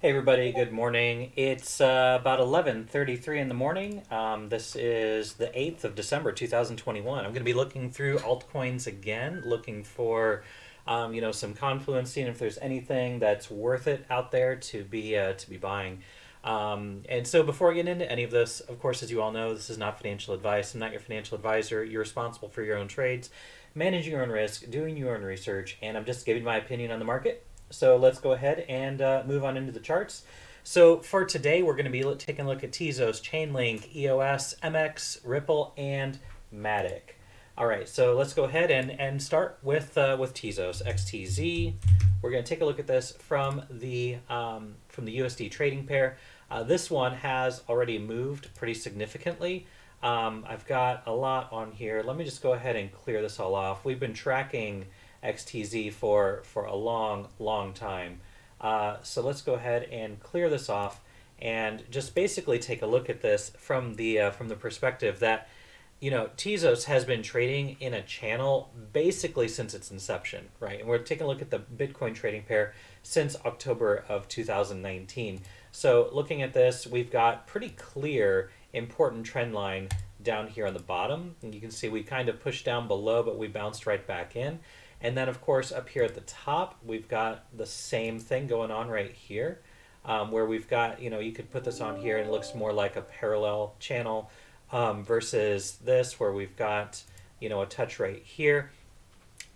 Hey everybody, good morning. It's about 11:33 in the morning. This is the 8th of December 2021. I'm going to be looking through altcoins again, looking for some confluence, seeing if there's anything that's worth it out there to be buying. And so before I get into any of this, of course, as you all know, this is not financial advice. I'm not your financial advisor. You're responsible for your own trades, managing your own risk, doing your own research, and I'm just giving my opinion on the market. So let's go ahead and move on into the charts. So for today, we're going to be taking a look at Tezos, Chainlink, EOS, MX, Ripple, and MATIC. All right, so let's go ahead and start with Tezos, XTZ. We're going to take a look at this from the USD trading pair. This one has already moved pretty significantly. I've got a lot on here. Let me just go ahead and clear this all off. We've been tracking XTZ for a long time. So let's go ahead and clear this off and just basically take a look at this from the perspective that Tezos has been trading in a channel basically since its inception, right? And we're taking a look at the Bitcoin trading pair since October of 2019. So looking at this, we've got pretty clear important trend line down here on the bottom. And you can see we kind of pushed down below, but we bounced right back in. And then, of course, up here at the top, we've got the same thing going on right here, where we've got, you could put this on here and it looks more like a parallel channel versus this, where we've got, a touch right here.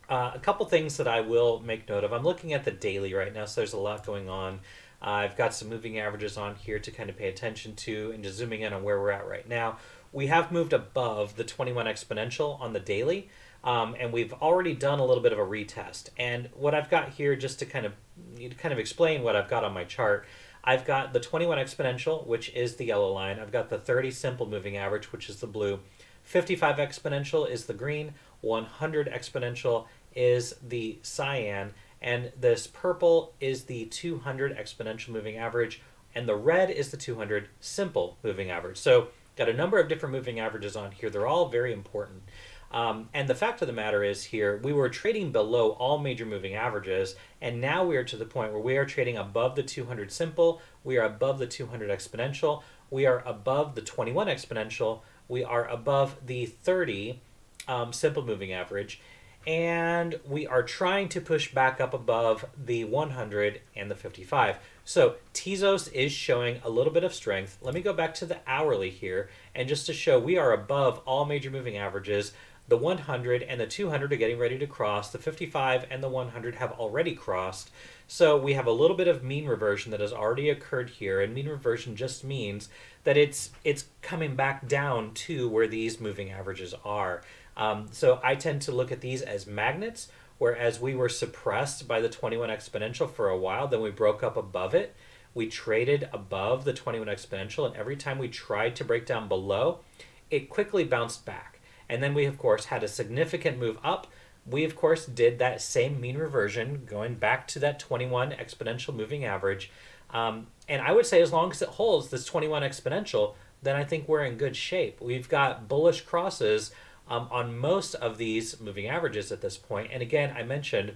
A couple things that I will make note of. I'm looking at the daily right now, so there's a lot going on. I've got some moving averages on here to kind of pay attention to, and just zooming in on where we're at right now. We have moved above the 21 exponential on the daily. And we've already done a little bit of a retest. And what I've got here, just to kind of explain what I've got on my chart, I've got the 21 exponential, which is the yellow line. I've got the 30 simple moving average, which is the blue. 55 exponential is the green. 100 exponential is the cyan. And this purple is the 200 exponential moving average. And the red is the 200 simple moving average. So got a number of different moving averages on here. They're all very important. And the fact of the matter is here, we were trading below all major moving averages, and now we are to the point where we are trading above the 200 simple, we are above the 200 exponential, we are above the 21 exponential, we are above the 30 simple moving average, and we are trying to push back up above the 100 and the 55. So Tezos is showing a little bit of strength. Let me go back to the hourly here, and just to show we are above all major moving averages. The 100 and the 200 are getting ready to cross. The 55 and the 100 have already crossed. So we have a little bit of mean reversion that has already occurred here. And mean reversion just means that it's coming back down to where these moving averages are. So I tend to look at these as magnets, whereas we were suppressed by the 21 exponential for a while. Then we broke up above it. We traded above the 21 exponential. And every time we tried to break down below, it quickly bounced back. And then we, of course, had a significant move up. We, of course, did that same mean reversion, going back to that 21 exponential moving average. And I would say as long as it holds this 21 exponential, then I think we're in good shape. We've got bullish crosses on most of these moving averages at this point. And again, I mentioned,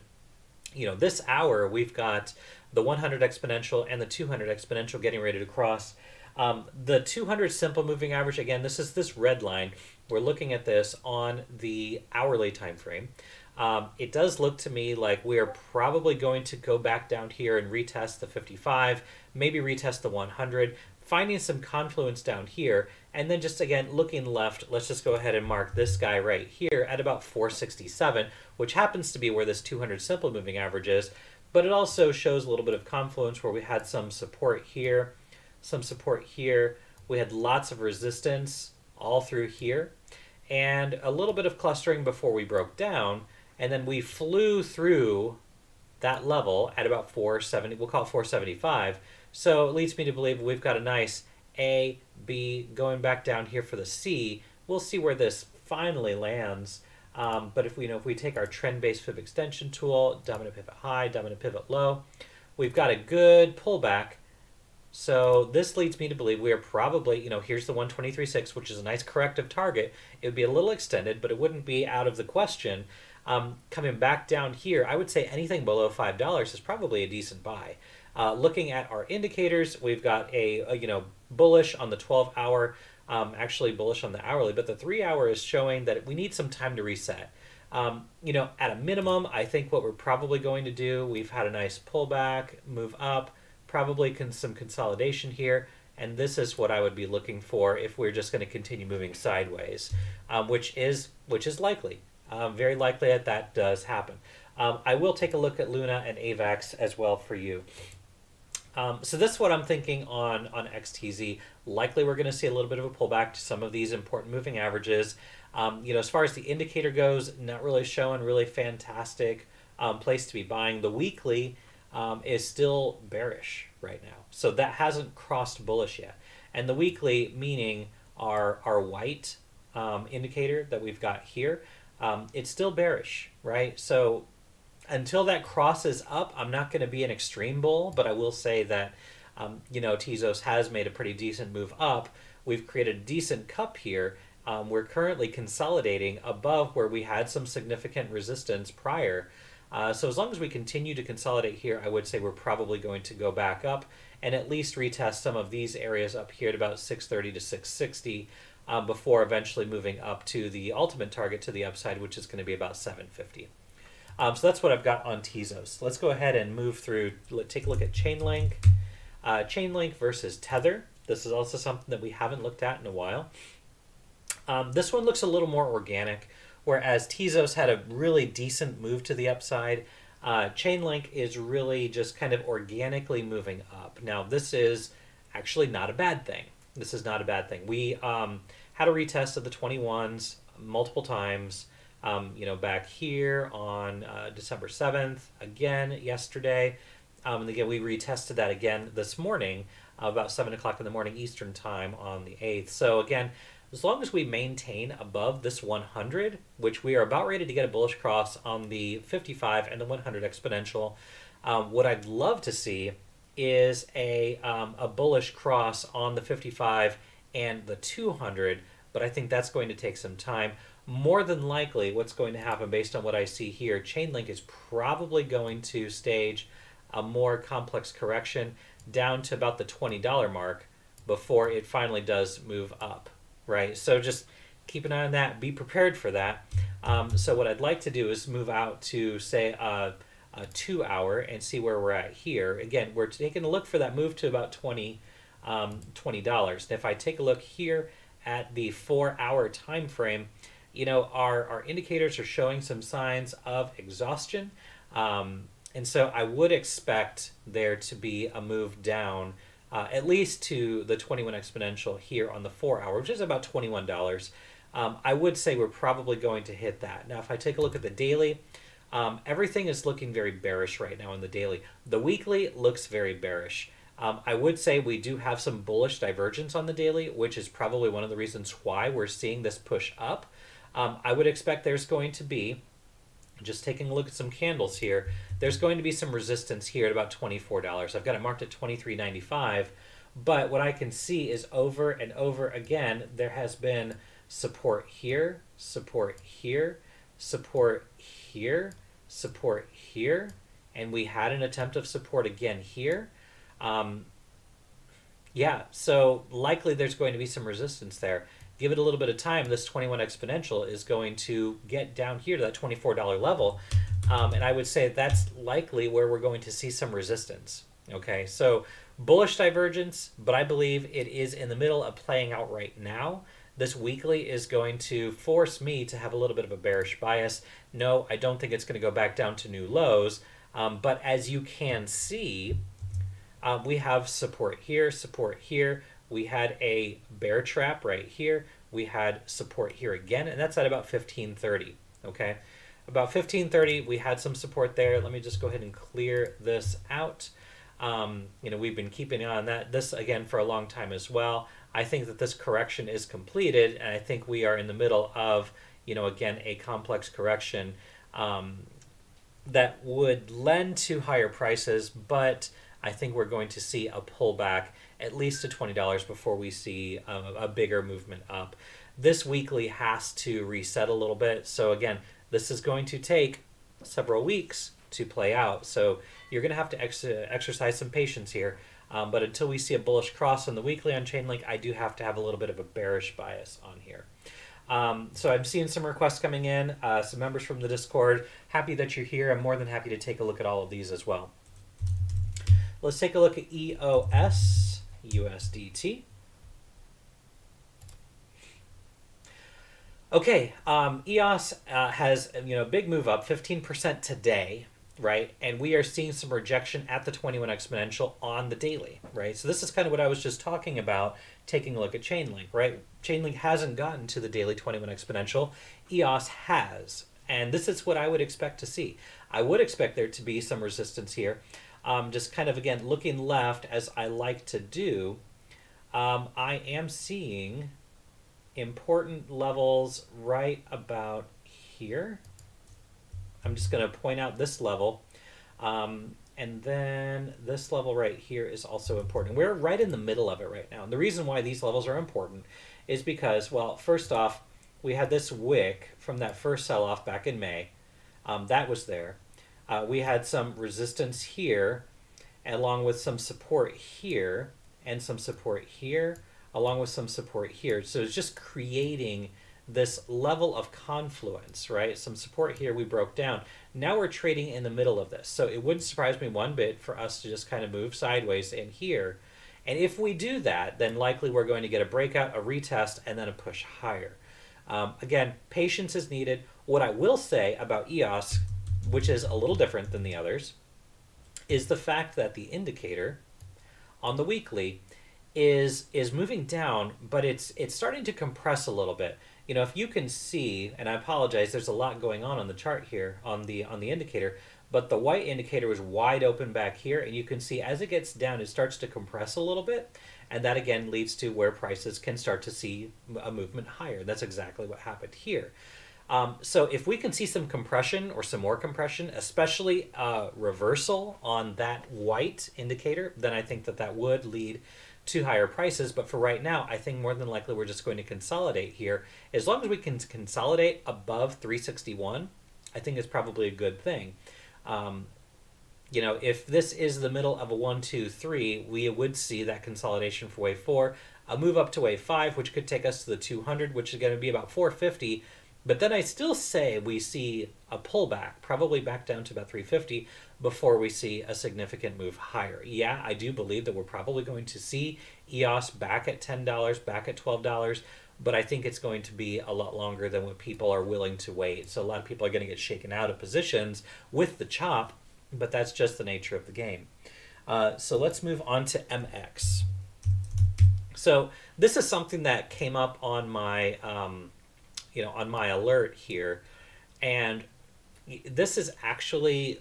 this hour, we've got the 100 exponential and the 200 exponential getting ready to cross. The 200 simple moving average, again, this is this red line. We're looking at this on the hourly time frame. It does look to me like we're probably going to go back down here and retest the 55, maybe retest the 100, finding some confluence down here, and then just again looking left, let's just go ahead and mark this guy right here at about 467, which happens to be where this 200 simple moving average is, but it also shows a little bit of confluence where we had some support here, some support here. We had lots of resistance all through here, and a little bit of clustering before we broke down, and then we flew through that level at about 470, we'll call it 475. So it leads me to believe we've got a nice A, B, going back down here for the C. We'll see where this finally lands. But if we take our trend-based fib extension tool, dominant pivot high, dominant pivot low, we've got a good pullback. So this leads me to believe we are probably, here's the 123.6, which is a nice corrective target. It would be a little extended, but it wouldn't be out of the question. Coming back down here, I would say anything below $5 is probably a decent buy. Looking at our indicators, we've got a bullish on the 12-hour, actually bullish on the hourly, but the 3-hour is showing that we need some time to reset. At a minimum, I think what we're probably going to do, we've had a nice pullback, move up, probably some consolidation here, and this is what I would be looking for if we're just going to continue moving sideways, which is likely. Very likely that does happen. I will take a look at Luna and AVAX as well for you. So this is what I'm thinking on XTZ. Likely we're going to see a little bit of a pullback to some of these important moving averages. As far as the indicator goes, not really showing really fantastic place to be buying. The weekly is still bearish right now. So that hasn't crossed bullish yet. And the weekly, meaning our white indicator that we've got here, it's still bearish, right? So until that crosses up, I'm not going to be an extreme bull, but I will say that, Tezos has made a pretty decent move up. We've created a decent cup here. We're currently consolidating above where we had some significant resistance prior. So as long as we continue to consolidate here, I would say we're probably going to go back up and at least retest some of these areas up here at about 630 to 660 before eventually moving up to the ultimate target to the upside, which is going to be about 750. So that's what I've got on Tezos. Let's go ahead and move through. Take a look at Chainlink. Chainlink versus Tether. This is also something that we haven't looked at in a while. This one looks a little more organic, whereas Tezos had a really decent move to the upside. Chainlink is really just kind of organically moving up. Now, this is actually not a bad thing. This is not a bad thing. We had a retest of the 21s multiple times. Back here on December 7th, again yesterday. And again, we retested that again this morning, about 7 o'clock in the morning Eastern time on the 8th. So again, as long as we maintain above this 100, which we are about ready to get a bullish cross on the 55 and the 100 exponential, what I'd love to see is a bullish cross on the 55 and the 200, but I think that's going to take some time. More than likely, what's going to happen based on what I see here, Chainlink is probably going to stage a more complex correction down to about the $20 mark before it finally does move up, right? So just keep an eye on that. Be prepared for that. So what I'd like to do is move out to, say, a 2-hour and see where we're at here. Again, we're taking a look for that move to about $20. And if I take a look here at the 4-hour time frame, our indicators are showing some signs of exhaustion. And so I would expect there to be a move down at least to the 21 exponential here on the 4-hour, which is about $21. I would say we're probably going to hit that. Now, if I take a look at the daily, everything is looking very bearish right now in the daily. The weekly looks very bearish. I would say we do have some bullish divergence on the daily, which is probably one of the reasons why we're seeing this push up. I would expect there's going to be, just taking a look at some candles here, there's going to be some resistance here at about $24. I've got it marked at $23.95, but what I can see is over and over again, there has been support here, support here, support here, support here, and we had an attempt of support again here. So likely there's going to be some resistance there. Give it a little bit of time, this 21 exponential is going to get down here to that $24 level. And I would say that's likely where we're going to see some resistance. Okay, so bullish divergence, but I believe it is in the middle of playing out right now. This weekly is going to force me to have a little bit of a bearish bias. No, I don't think it's going to go back down to new lows. But as you can see, we have support here, support here. We had a bear trap right here. We had support here again, and that's at about 1530, okay? About 1530, we had some support there. Let me just go ahead and clear this out. We've been keeping an eye on that. This, again, for a long time as well. I think that this correction is completed, and I think we are in the middle of, again, a complex correction that would lend to higher prices, but I think we're going to see a pullback at least to $20 before we see a bigger movement up. This weekly has to reset a little bit. So again, this is going to take several weeks to play out. So you're going to have to exercise some patience here. But until we see a bullish cross on the weekly on Chainlink, I do have to have a little bit of a bearish bias on here. So I'm seeing some requests coming in, some members from the Discord. Happy that you're here. I'm more than happy to take a look at all of these as well. Let's take a look at EOSUSDT. Okay, EOS has a big move up, 15% today, right? And we are seeing some rejection at the 21 exponential on the daily, right? So this is kind of what I was just talking about, taking a look at Chainlink, right? Chainlink hasn't gotten to the daily 21 exponential. EOS has, and this is what I would expect to see. I would expect there to be some resistance here. Just kind of, again, looking left as I like to do, I am seeing important levels right about here. I'm just going to point out this level. And then this level right here is also important. We're right in the middle of it right now. And the reason why these levels are important is because, well, first off, we had this wick from that first sell-off back in May. That was there. We had some resistance here, along with some support here, and some support here, along with some support here. So it's just creating this level of confluence, right? Some support here we broke down. Now we're trading in the middle of this. So it wouldn't surprise me one bit for us to just kind of move sideways in here. And if we do that, then likely we're going to get a breakout, a retest, and then a push higher. Again, patience is needed. What I will say about EOS, which is a little different than the others, is the fact that the indicator on the weekly is moving down, but it's starting to compress a little bit. If you can see, and I apologize, there's a lot going on the chart here on the indicator, but the white indicator was wide open back here, and you can see as it gets down, it starts to compress a little bit, and that again leads to where prices can start to see a movement higher. That's exactly what happened here. So if we can see some compression or some more compression, especially reversal on that white indicator, then I think that would lead to higher prices. But for right now, I think more than likely we're just going to consolidate here. As long as we can consolidate above 361, I think it's probably a good thing. If this is the middle of a 1, 2, 3, we would see that consolidation for wave 4, a move up to wave 5, which could take us to the 200, which is going to be about 450. But then I still say we see a pullback, probably back down to about 350 before we see a significant move higher. Yeah, I do believe that we're probably going to see EOS back at $10, back at $12, but I think it's going to be a lot longer than what people are willing to wait. So a lot of people are going to get shaken out of positions with the chop, but that's just the nature of the game. So let's move on to MX. So this is something that came up on my on my alert here, and this is actually,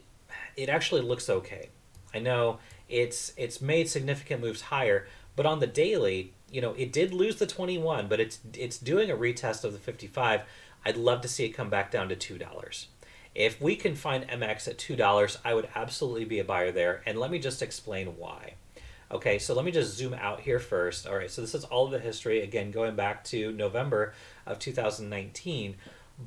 it actually looks okay. I know it's made significant moves higher, but on the daily, it did lose the 21, but it's doing a retest of the 55. I'd love to see it come back down to $2. If we can find MX at $2, I would absolutely be a buyer there, and let me just explain why. Okay, so let me just zoom out here first. All right, so this is all of the history, again, going back to November of 2019.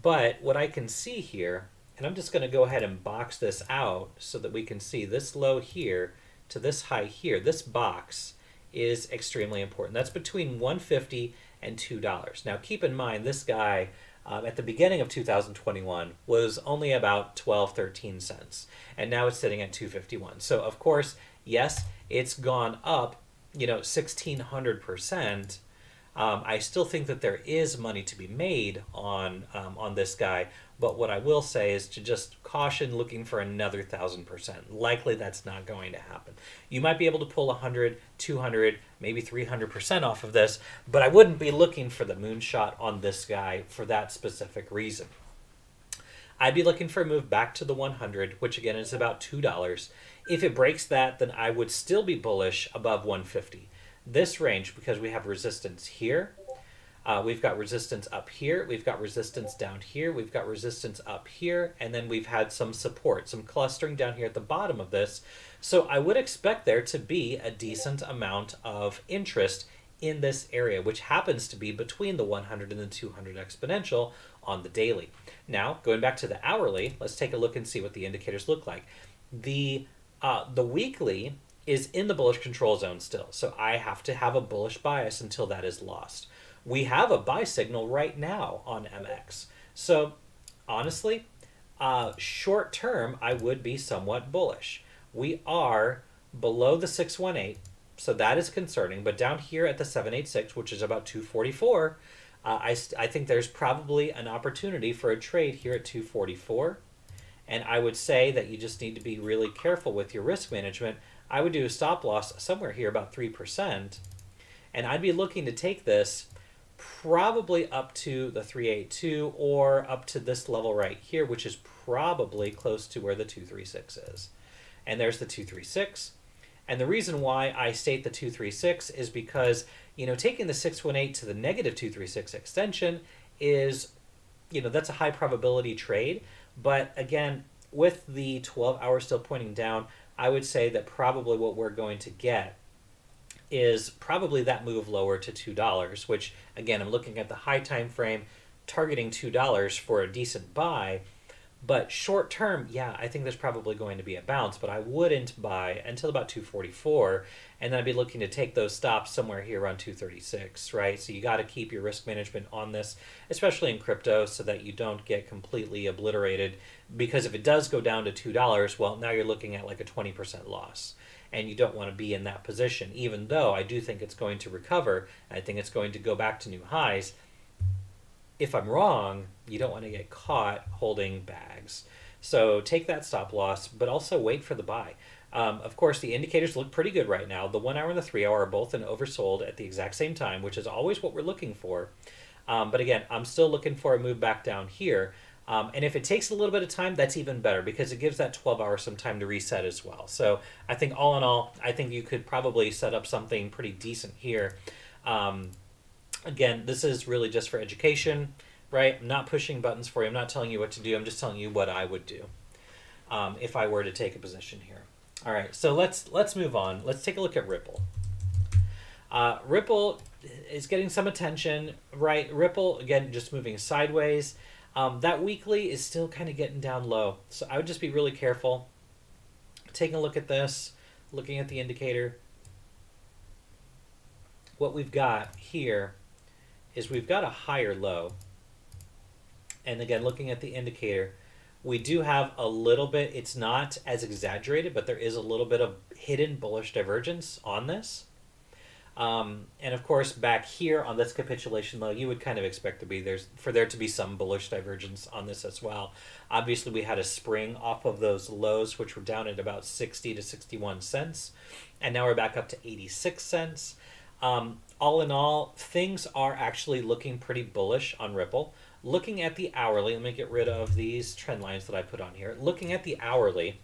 But what I can see here, and I'm just going to go ahead and box this out so that we can see this low here to this high here. This box is extremely important. That's between $1.50 and $2. Now, keep in mind, this guy at the beginning of 2021 was only about 12-13 cents, and now it's sitting at $2.51. So, of course, yes, it's gone up, 1,600%. I still think that there is money to be made on this guy, but what I will say is to just caution looking for another 1,000%. Likely that's not going to happen. You might be able to pull 100, 200, maybe 300% off of this, but I wouldn't be looking for the moonshot on this guy for that specific reason. I'd be looking for a move back to the 100, which again is about $2. If it breaks that, then I would still be bullish above 150. This range, because we have resistance here, we've got resistance up here, we've got resistance down here, we've got resistance up here, and then we've had some support, some clustering down here at the bottom of this. So I would expect there to be a decent amount of interest in this area, which happens to be between the 100 and the 200 exponential on the daily. Now, going back to the hourly, let's take a look and see what the indicators look like. The weekly is in the bullish control zone still, so I have to have a bullish bias until that is lost. We have a buy signal right now on MX. So honestly, short term, I would be somewhat bullish. We are below the 618, so that is concerning. But down here at the 786, which is about 244, I think there's probably an opportunity for a trade here at 244. And I would say that you just need to be really careful with your risk management. I would do a stop loss somewhere here about 3%. And I'd be looking to take this probably up to the 382 or up to this level right here, which is probably close to where the 236 is. And there's the 236. And the reason why I state the 236 is because, taking the 618 to the negative 236 extension is, that's a high probability trade. But again, with the 12 hours still pointing down, I would say that probably what we're going to get is probably that move lower to $2, which again, I'm looking at the high time frame, targeting $2 for a decent buy. But short term, yeah, I think there's probably going to be a bounce, but I wouldn't buy until about 244, and then I'd be looking to take those stops somewhere here around 236, right? So you got to keep your risk management on this, especially in crypto, so that you don't get completely obliterated, because if it does go down to $2, well, now you're looking at like a 20% loss, and you don't want to be in that position, even though I do think it's going to recover. I think it's going to go back to new highs. If I'm wrong, you don't want to get caught holding bags. So take that stop loss, but also wait for the buy. Of course, the indicators look pretty good right now. The 1 hour and the 3 hour are both in oversold at the exact same time, which is always what we're looking for. But again, I'm still looking for a move back down here. And if it takes a little bit of time, that's even better, because it gives that 12 hours some time to reset as well. So I think all in all, I think you could probably set up something pretty decent here. Again, this is really just for education, right? I'm not pushing buttons for you. I'm not telling you what to do. I'm just telling you what I would do if I were to take a position here. All right, so let's move on. Let's take a look at Ripple. Ripple is getting some attention, right? Ripple, again, just moving sideways. That weekly is still kind of getting down low. So I would just be really careful. Taking a look at this, looking at the indicator. What we've got here is we've got a higher low. And again, looking at the indicator, we do have a little bit, it's not as exaggerated, but there is a little bit of hidden bullish divergence on this. And of course, back here on this capitulation low, you would kind of expect for there to be some bullish divergence on this as well. Obviously, we had a spring off of those lows, which were down at about 60 to 61 cents. And now we're back up to 86 cents. All in all, things are actually looking pretty bullish on Ripple. Looking at the hourly, let me get rid of these trend lines that I put on here. Looking at the hourly,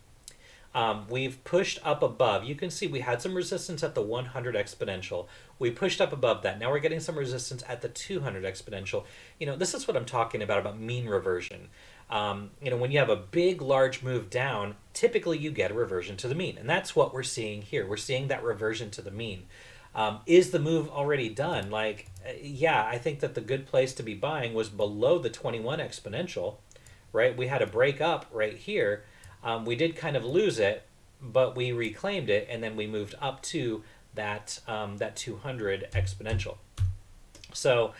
we've pushed up above. You can see we had some resistance at the 100 exponential. We pushed up above that. Now we're getting some resistance at the 200 exponential. This is what I'm talking about mean reversion. When you have a big, large move down, typically you get a reversion to the mean. And that's what we're seeing here. We're seeing that reversion to the mean. Is the move already done? Yeah, I think that the good place to be buying was below the 21 exponential, right? We had a break up right here. We did kind of lose it, but we reclaimed it, and then we moved up to that 200 exponential. So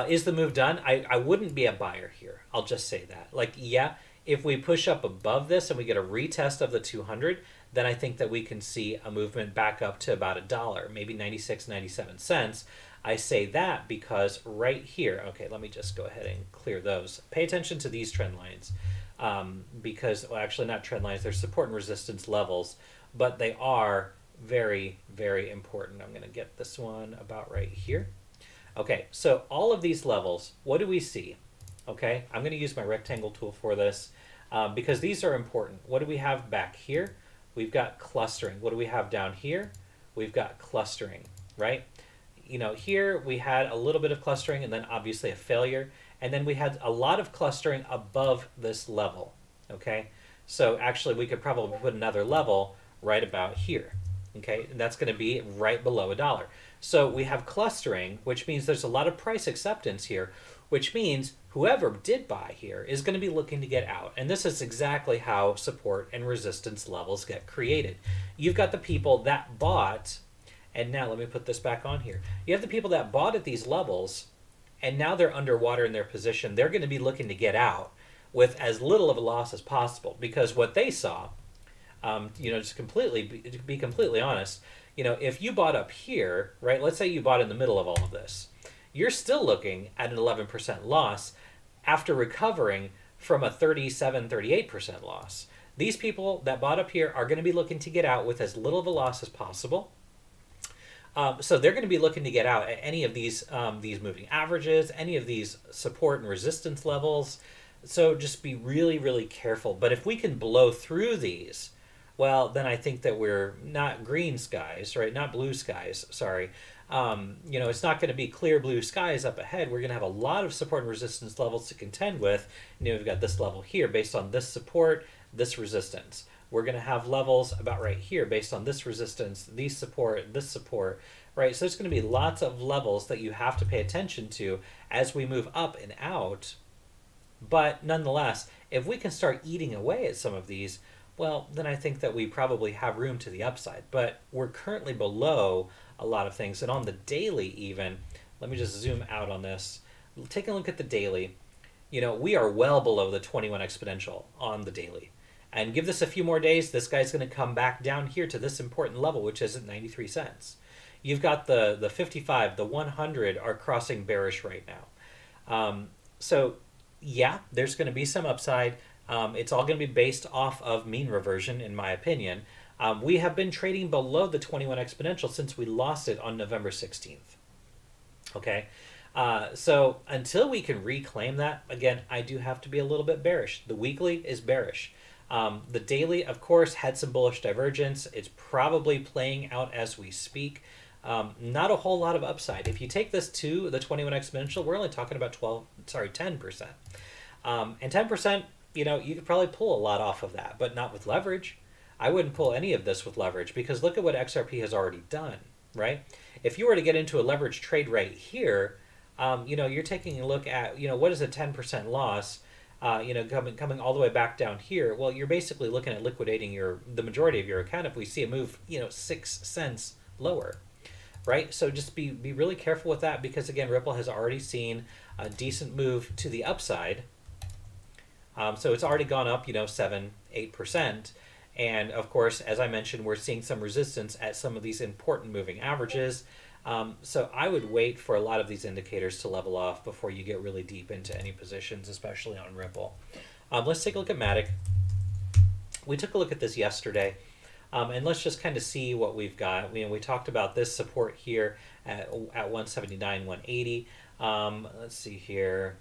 is the move done? I wouldn't be a buyer here. I'll just say that. Yeah, if we push up above this and we get a retest of the 200, then I think that we can see a movement back up to about $1, maybe 96, 97 cents. I say that because right here, okay, let me just go ahead and clear those. Pay attention to these trend lines because, well, actually not trend lines, they're support and resistance levels, but they are very, very important. I'm going to get this one about right here. Okay, so all of these levels, what do we see? Okay, I'm going to use my rectangle tool for this because these are important. What do we have back here? We've got clustering. What do we have down here? We've got clustering, right? Here we had a little bit of clustering and then obviously a failure. And then we had a lot of clustering above this level, okay? So actually we could probably put another level right about here, okay? And that's going to be right below $1. So we have clustering, which means there's a lot of price acceptance here, which means whoever did buy here is going to be looking to get out. And this is exactly how support and resistance levels get created. You've got the people that bought, and now let me put this back on here. You have the people that bought at these levels, and now they're underwater in their position. They're going to be looking to get out with as little of a loss as possible, because what they saw, just to be completely honest, if you bought up here, right, let's say you bought in the middle of all of this, you're still looking at an 11% loss after recovering from a 38% loss. These people that bought up here are going to be looking to get out with as little of a loss as possible. So they're going to be looking to get out at any of these moving averages, any of these support and resistance levels. So just be really, really careful. But if we can blow through these, well, then I think that we're not green skies, right? Not blue skies, sorry. It's not going to be clear blue skies up ahead. We're going to have a lot of support and resistance levels to contend with. We've got this level here based on this support, this resistance. We're going to have levels about right here based on this resistance, this support, right? So there's going to be lots of levels that you have to pay attention to as we move up and out. But nonetheless, if we can start eating away at some of these, well, then I think that we probably have room to the upside. But we're currently below a lot of things. And on the daily even, let me just zoom out on this. Take a look at the daily. We are well below the 21 exponential on the daily. And give this a few more days, this guy's going to come back down here to this important level, which is at 93 cents. You've got the 55, the 100 are crossing bearish right now. So yeah, there's going to be some upside. It's all going to be based off of mean reversion, in my opinion. We have been trading below the 21 exponential since we lost it on November 16th. Okay, so until we can reclaim that, again, I do have to be a little bit bearish. The weekly is bearish. The daily, of course, had some bullish divergence. It's probably playing out as we speak. Not a whole lot of upside. If you take this to the 21 exponential, we're only talking about 10%. And 10%, you could probably pull a lot off of that, but not with leverage. I wouldn't pull any of this with leverage, because look at what XRP has already done, right? If you were to get into a leverage trade right here, you're taking a look at, what is a 10% loss, coming all the way back down here. Well, you're basically looking at liquidating the majority of your account if we see a move, 6 cents lower, right? So just be really careful with that, because again, Ripple has already seen a decent move to the upside. So it's already gone up, 7-8%. And of course, as I mentioned, we're seeing some resistance at some of these important moving averages. So I would wait for a lot of these indicators to level off before you get really deep into any positions, especially on Ripple. Let's take a look at MATIC. We took a look at this yesterday. And let's just kind of see what we've got. We talked about this support here at 179, 180. Let's see here.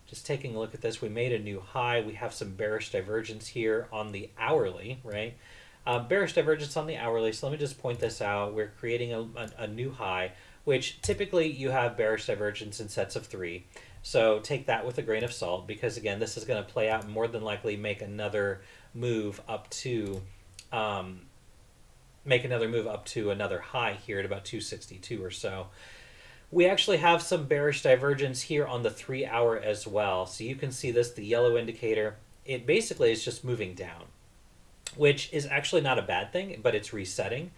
Just taking a look at this, we made a new high. We have some bearish divergence here on the hourly, right? Bearish divergence on the hourly. So let me just point this out. We're creating a new high, which typically you have bearish divergence in sets of 3. So take that with a grain of salt, because again, this is going to play out and more than likely make another move up to another high here at about 262 or so. We actually have some bearish divergence here on the 3-hour as well. So you can see this, the yellow indicator. It basically is just moving down, which is actually not a bad thing, but it's resetting.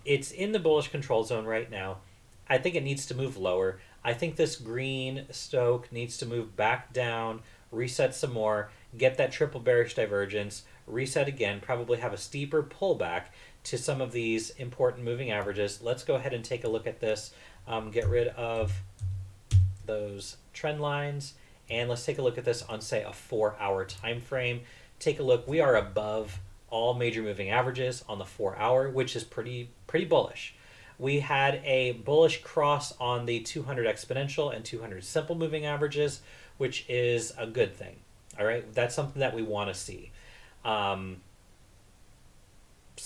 It's in the bullish control zone right now. I think it needs to move lower. I think this green stoke needs to move back down, reset some more, get that triple bearish divergence, reset again, probably have a steeper pullback to some of these important moving averages. Let's go ahead and take a look at this. Get rid of those trend lines, and let's take a look at this on, say, a 4-hour time frame. Take a look. We are above all major moving averages on the 4-hour, which is pretty bullish. We had a bullish cross on the 200 exponential and 200 simple moving averages, which is a good thing. All right, that's something that we want to see. So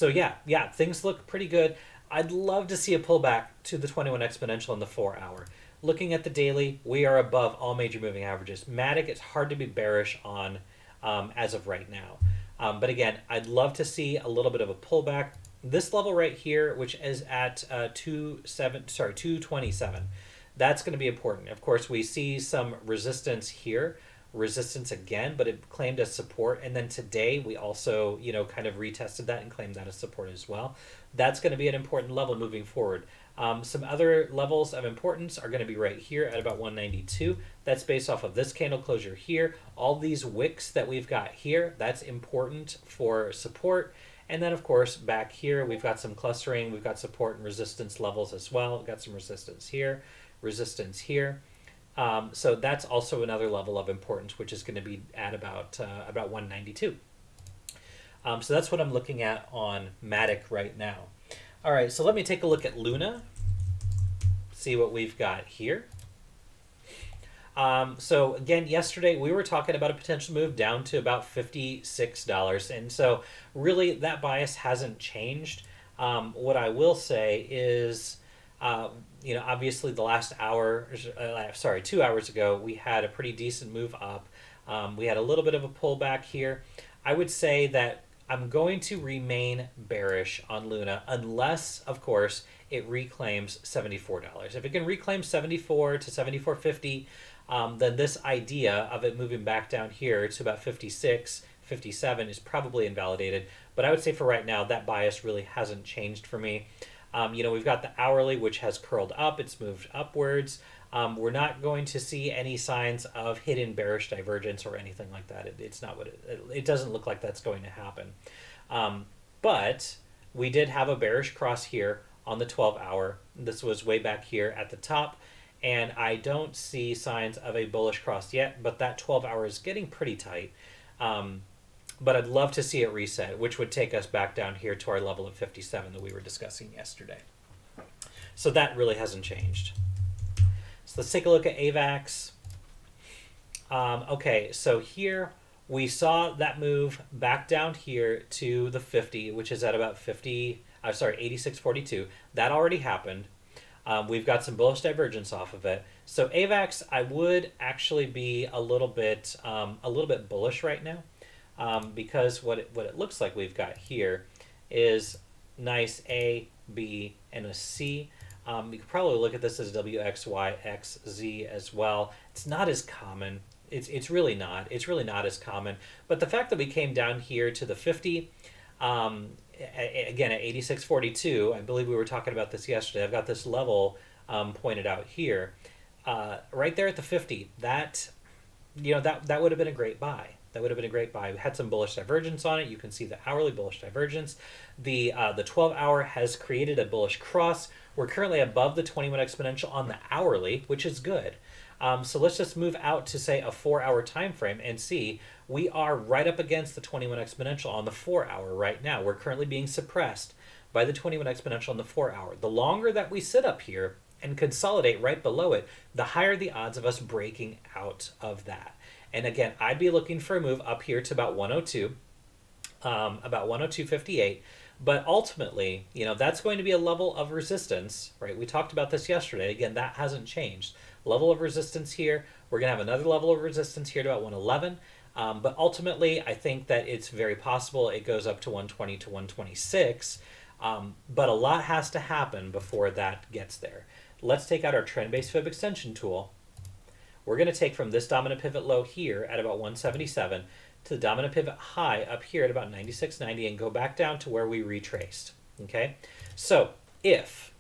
yeah, things look pretty good. I'd love to see a pullback to the 21 exponential in the 4-hour. Looking at the daily, we are above all major moving averages. MATIC, it's hard to be bearish on as of right now. But again, I'd love to see a little bit of a pullback. this level right here, which is at 227, that's going to be important. Of course, we see some resistance here, resistance again, but it claimed as support. And then today we also, kind of retested that and claimed that as support as well. That's going to be an important level moving forward. Some other levels of importance are going to be right here at about 192. That's based off of this candle closure here. All these wicks that we've got here, that's important for support. And then, of course, back here, we've got some clustering. We've got support and resistance levels as well. We've got some resistance here, resistance here. So that's also another level of importance, which is going to be at about 192. So that's what I'm looking at on MATIC right now. All right, so let me take a look at Luna, see what we've got here. So again, yesterday we were talking about a potential move down to about $56. And so really that bias hasn't changed. What I will say is, obviously the last hour, 2 hours ago, we had a pretty decent move up. We had a little bit of a pullback here. I would say that I'm going to remain bearish on Luna unless, of course, it reclaims $74. If it can reclaim 74 to 74.50, then this idea of it moving back down here to about 56, 57 is probably invalidated. But I would say for right now, that bias really hasn't changed for me. We've got the hourly, which has curled up. It's moved upwards. We're not going to see any signs of hidden bearish divergence or anything like that. It's not what it doesn't look like that's going to happen. But we did have a bearish cross here on the 12-hour. This was way back here at the top. And I don't see signs of a bullish cross yet, but that 12-hour is getting pretty tight. But I'd love to see it reset, which would take us back down here to our level of 57 that we were discussing yesterday. So that really hasn't changed. So let's take a look at AVAX. Okay, so here we saw that move back down here to the 50, which is at about 86.42. That already happened. We've got some bullish divergence off of it. So AVAX, I would actually be a little bit bullish right now, because what it looks like we've got here is nice A, B, and a C. You could probably look at this as WXYXZ as well. It's not as common. It's really not. It's really not as common. But the fact that we came down here to the 50, again at 86.42, I believe we were talking about this yesterday. I've got this level pointed out here, right there at the 50. That that would have been a great buy. That would have been a great buy. We had some bullish divergence on it. You can see the hourly bullish divergence. The 12-hour has created a bullish cross. We're currently above the 21 exponential on the hourly, which is good. So let's just move out to, say, a 4-hour time frame and see. We are right up against the 21 exponential on the 4-hour right now. We're currently being suppressed by the 21 exponential on the 4-hour. The longer that we sit up here and consolidate right below it, the higher the odds of us breaking out of that. And again, I'd be looking for a move up here to about 102, about 102.58. But ultimately, that's going to be a level of resistance, right? We talked about this yesterday. Again, that hasn't changed. Level of resistance here. We're going to have another level of resistance here to about 111. But ultimately, I think that it's very possible it goes up to 120 to 126. But a lot has to happen before that gets there. Let's take out our trend-based fib extension tool. We're going to take from this dominant pivot low here at about 177 to the dominant pivot high up here at about 96.90 and go back down to where we retraced. Okay, so if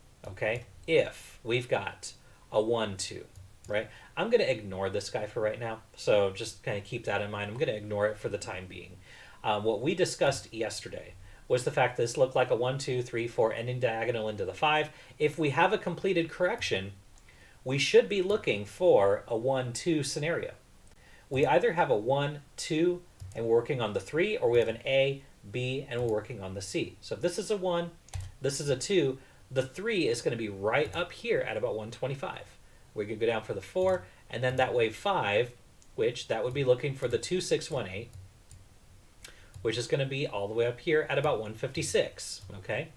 we've got a 1-2, right? I'm going to ignore this guy for right now. So just kind of keep that in mind. I'm going to ignore it for the time being. What we discussed yesterday was the fact that this looked like a 1, 2, 3, 4 ending diagonal into the 5. If we have a completed correction, we should be looking for a 1-2 scenario. We either have a 1-2 and we're working on the 3, or we have an A, B, and we're working on the C. So if this is a 1, this is a 2, the 3 is going to be right up here at about 125. We could go down for the 4, and then that wave 5, which that would be looking for the 2-6-1-8, which is going to be all the way up here at about 156. Okay,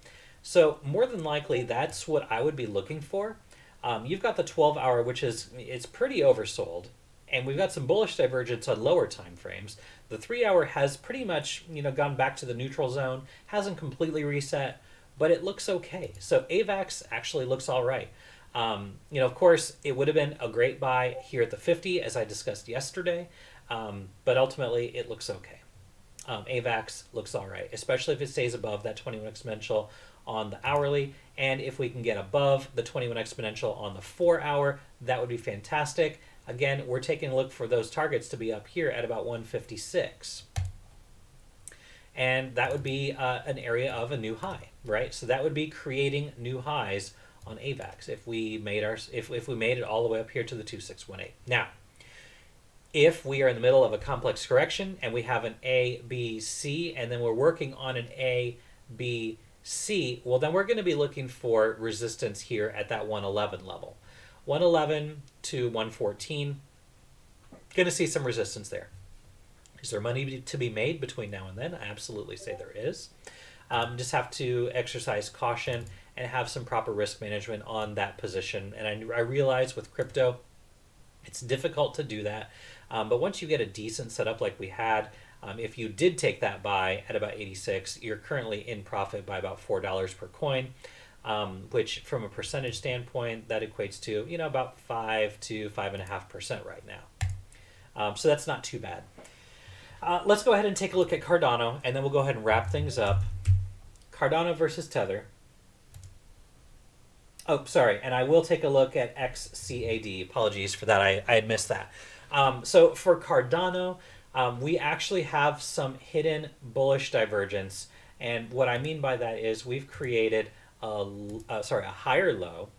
so more than likely that's what I would be looking for. You've got the 12-hour, which it's pretty oversold, and we've got some bullish divergence on lower time frames. The 3-hour has pretty much gone back to the neutral zone, hasn't completely reset. but it looks okay. So AVAX actually looks all right. Of course, it would have been a great buy here at the 50, as I discussed yesterday, but ultimately it looks okay. AVAX looks all right, especially if it stays above that 21 exponential on the hourly, and if we can get above the 21 exponential on the 4-hour, that would be fantastic. Again, we're taking a look for those targets to be up here at about 156. And that would be an area of a new high, right? So that would be creating new highs on AVAX if we made if we made it all the way up here to the 2618. Now, if we are in the middle of a complex correction and we have an A, B, C, and then we're working on an A, B, C, well, then we're going to be looking for resistance here at that 111 level. 111 to 114, going to see some resistance there. Is there money to be made between now and then? I absolutely say there is. Just have to exercise caution and have some proper risk management on that position. And I realize with crypto, it's difficult to do that. But once you get a decent setup like we had, if you did take that buy at about 86, you're currently in profit by about $4 per coin, which from a percentage standpoint, that equates to, about 5 to 5.5% right now. So that's not too bad. Let's go ahead and take a look at Cardano, and then we'll go ahead and wrap things up. Cardano versus Tether. Oh, sorry, and I will take a look at XCAD. Apologies for that, I had missed that. So for Cardano, we actually have some hidden bullish divergence, and what I mean by that is we've created a higher low,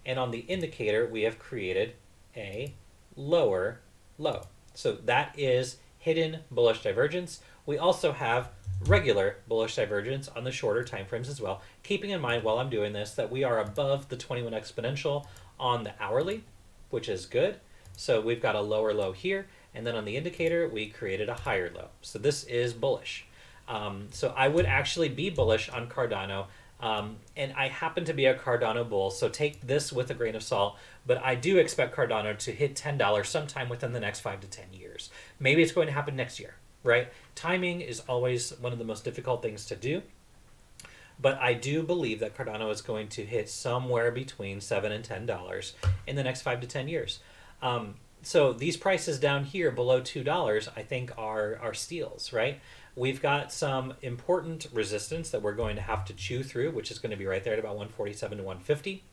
and on the indicator we have created a lower low. So that is hidden bullish divergence. We also have regular bullish divergence on the shorter time frames as well, keeping in mind while I'm doing this that we are above the 21 exponential on the hourly, which is good. So we've got a lower low here, and then on the indicator we created a higher low. So this is bullish. So I would actually be bullish on Cardano, and I happen to be a Cardano bull, so take this with a grain of salt, but I do expect Cardano to hit $10 sometime within the next 5 to 10 years. Maybe it's going to happen next year, right? Timing is always one of the most difficult things to do, but I do believe that Cardano is going to hit somewhere between $7 and $10 in the next 5 to 10 years. So these prices down here below $2, I think are steals, right? We've got some important resistance that we're going to have to chew through, which is going to be right there at about 147 to 150.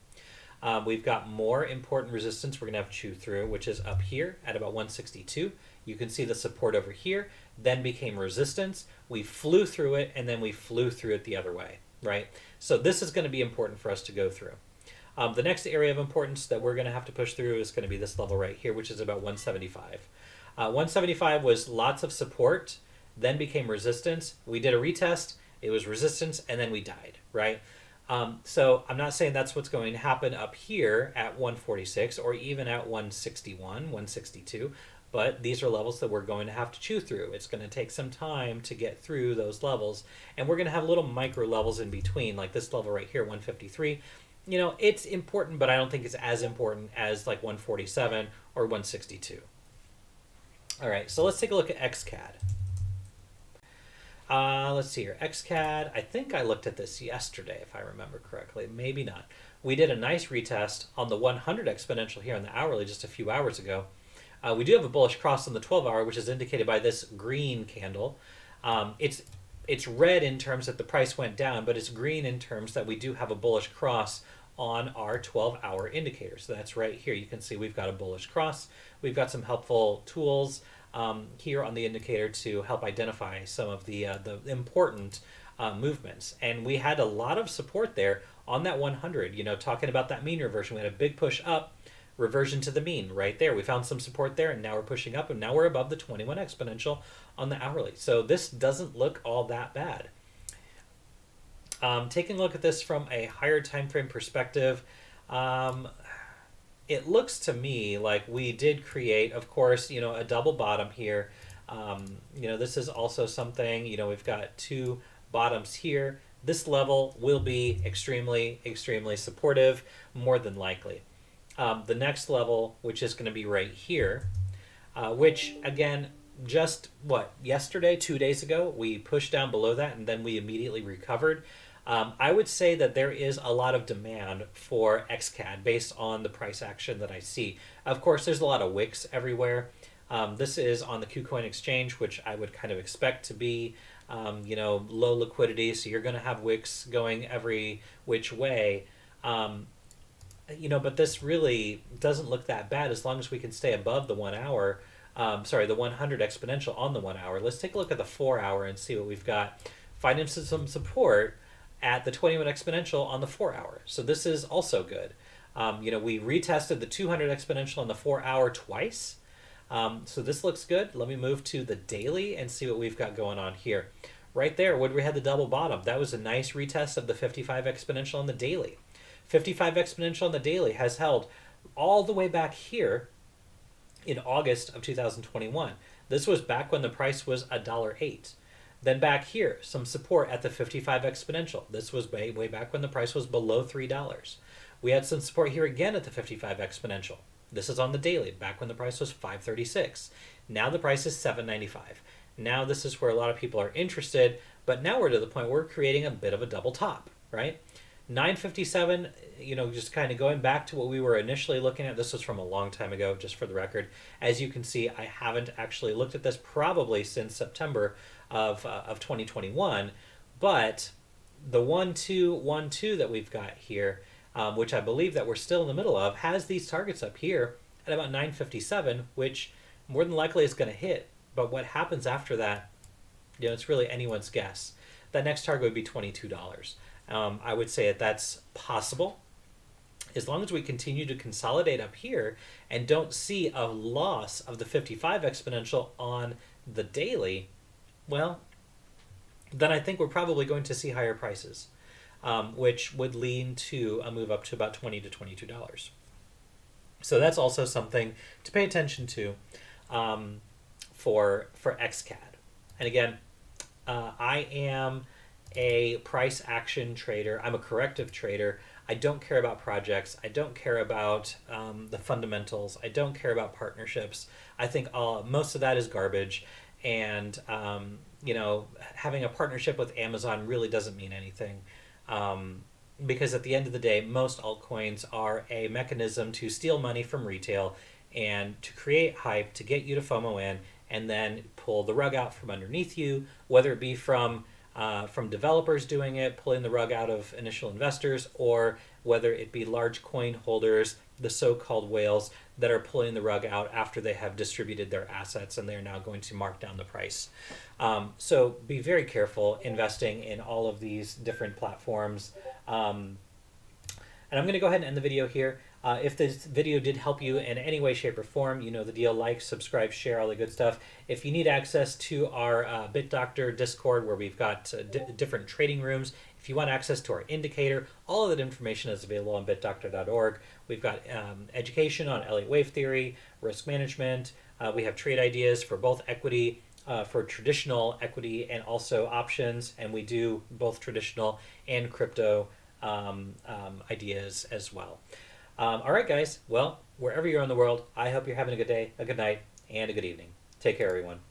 We've got more important resistance we're going to have to chew through, which is up here at about 162. You can see the support over here, then became resistance. We flew through it, and then we flew through it the other way, right? So this is going to be important for us to go through. The next area of importance that we're going to have to push through is going to be this level right here, which is about 175. 175 was lots of support, then became resistance. We did a retest, it was resistance, and then we died, right? So I'm not saying that's what's going to happen up here at 146 or even at 161, 162, but these are levels that we're going to have to chew through. It's going to take some time to get through those levels, and we're going to have little micro levels in between, like this level right here, 153. It's important, but I don't think it's as important as like 147 or 162. All right, so let's take a look at XCAD. Let's see here. XCAD, I think I looked at this yesterday, if I remember correctly. Maybe not. We did a nice retest on the 100 exponential here on the hourly just a few hours ago. We do have a bullish cross on the 12-hour, which is indicated by this green candle. It's red in terms that the price went down, but it's green in terms that we do have a bullish cross on our 12-hour indicator. So that's right here. You can see we've got a bullish cross. We've got some helpful tools here on the indicator to help identify some of the important movements. And we had a lot of support there on that 100, talking about that mean reversion. We had a big push up, reversion to the mean right there. We found some support there, and now we're pushing up, and now we're above the 21 exponential on the hourly. So this doesn't look all that bad. Taking a look at this from a higher time frame perspective, it looks to me like we did create, of course, a double bottom here. This is also something, we've got two bottoms here. This level will be extremely, extremely supportive, more than likely. The next level, which is going to be right here, which again, just yesterday, 2 days ago, we pushed down below that and then we immediately recovered. I would say that there is a lot of demand for XCAD based on the price action that I see. Of course, there's a lot of wicks everywhere. This is on the KuCoin exchange, which I would kind of expect to be, low liquidity. So you're going to have wicks going every which way. But this really doesn't look that bad as long as we can stay above the 1 hour. The 100 exponential on the 1 hour. Let's take a look at the 4 hour and see what we've got. Finding some support at the 20-minute exponential on the 4 hour. So this is also good. We retested the 200 exponential on the 4 hour twice. So this looks good. Let me move to the daily and see what we've got going on here. Right there, when we had the double bottom, that was a nice retest of the 55 exponential on the daily. 55 exponential on the daily has held all the way back here in August of 2021. This was back when the price was $1.08. Then back here, some support at the 55 exponential. This was way back when the price was below $3. We had some support here again at the 55 exponential. This is on the daily, back when the price was $5.36. Now the price is $7.95. Now this is where a lot of people are interested, but now we're to the point where we're creating a bit of a double top, right? 957, just kind of going back to what we were initially looking at. This was from a long time ago, just for the record. As you can see, I haven't actually looked at this probably since September of 2021, but the 1-2-1-2 that we've got here, which I believe that we're still in the middle of, has these targets up here at about 957, which more than likely is going to hit. But what happens after that, it's really anyone's guess. That next target would be $22. I would say that's possible. As long as we continue to consolidate up here and don't see a loss of the 55 exponential on the daily, well, then I think we're probably going to see higher prices, which would lean to a move up to about $20 to $22. So that's also something to pay attention to for XCAD. And again, I am a price action trader. I'm a corrective trader. I don't care about projects. I don't care about the fundamentals. I don't care about partnerships. I think most of that is garbage. And, having a partnership with Amazon really doesn't mean anything. Because at the end of the day, most altcoins are a mechanism to steal money from retail and to create hype, to get you to FOMO in, and then pull the rug out from underneath you, whether it be from developers doing it, pulling the rug out of initial investors, or whether it be large coin holders, the so-called whales, that are pulling the rug out after they have distributed their assets and they're now going to mark down the price. So be very careful investing in all of these different platforms. And I'm going to go ahead and end the video here. If this video did help you in any way, shape, or form, you know the deal. Like, subscribe, share, all the good stuff. If you need access to our BitDoctor Discord, where we've got different trading rooms, if you want access to our indicator, all of that information is available on bitdoctor.org. We've got education on Elliott wave theory, risk management. We have trade ideas for both equity, for traditional equity, and also options. And we do both traditional and crypto ideas as well. All right, guys. Well, wherever you're in the world, I hope you're having a good day, a good night, and a good evening. Take care, everyone.